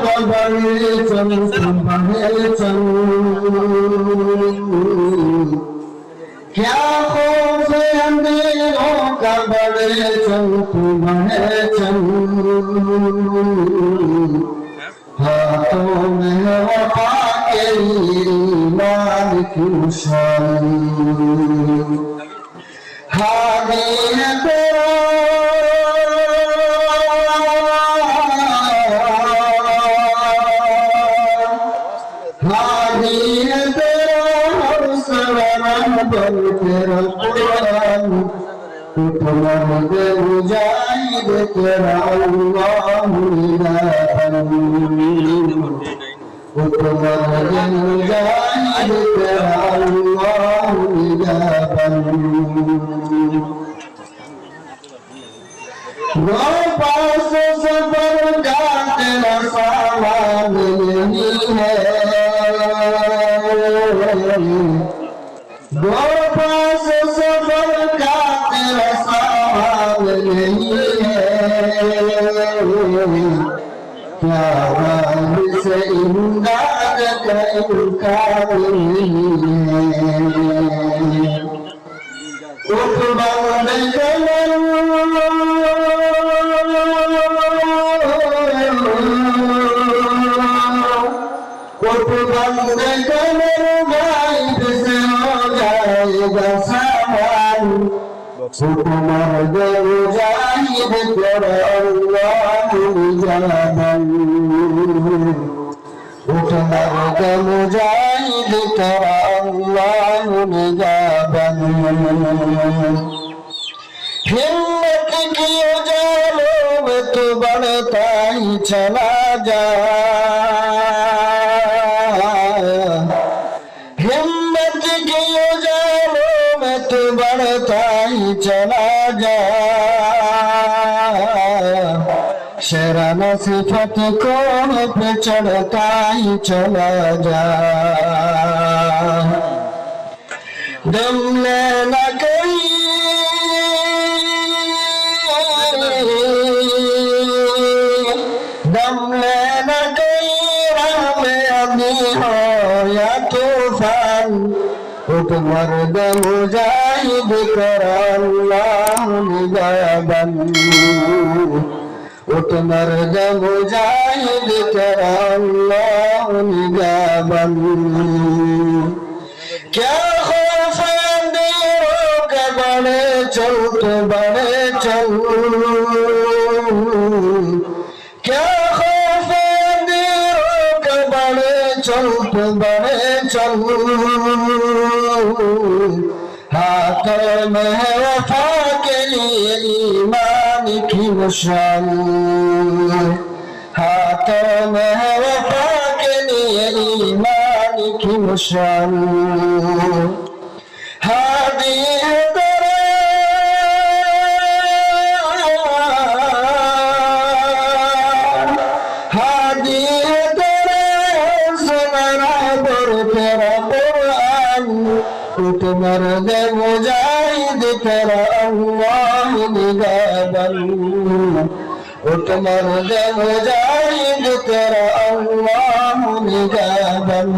कबड़े चल तुम्हारे चल क्या खौफ अंधेरों का बड़े चल तुम्हारे चल हाथों में वफा के ईमान की निशानी हादी है तेरा बल तेरा कुरान मर्द मुजाहिद तेरा अल्लाह निराबन मर्द मुजाहिद तेरा अल्लाह निराबन वो पास सफर का तेरा सामान नहीं है दो पास सफर का तेरा सामान नहीं है क्या बात से इमदाद का इनकार नहीं है उठ बंद कमर उठ बंद कमर गाइब से सामान मर्द मुजाहिद तेरा अल्लाह निजाबन मर्द मुजाहिद तेरा अल्लाह निजाबन हिम्मत की उजालों में तो बढ़ता ही चला जा बढ़ता ही चला जा शराना सिफत को पे चढ़ता ही चला जा दम लेना कहीं दम लेना कहीं राह में अभी हो या तूफान मर्द मुजाहिद तेरा अल्लाह निजाबन मर्द मुजाहिद तेरा अल्लाह निजाबन क्या खौफ अंधेरों का बड़े चल तो बड़े चल क्या खौफ अंधेरों का बड़े चल तो बड़े चल हाथों में है वफा के लिए ईमान की निशानी हाथों में है वफा के लिए ईमान की निशानी हादी है तेरा हादी है तेरा सुनरा बर तेरा कुरान मर्द मुजाहिद तेरा अल्लाह निजाबन मर्द मुजाहिद तेरा अल्लाह निजाबन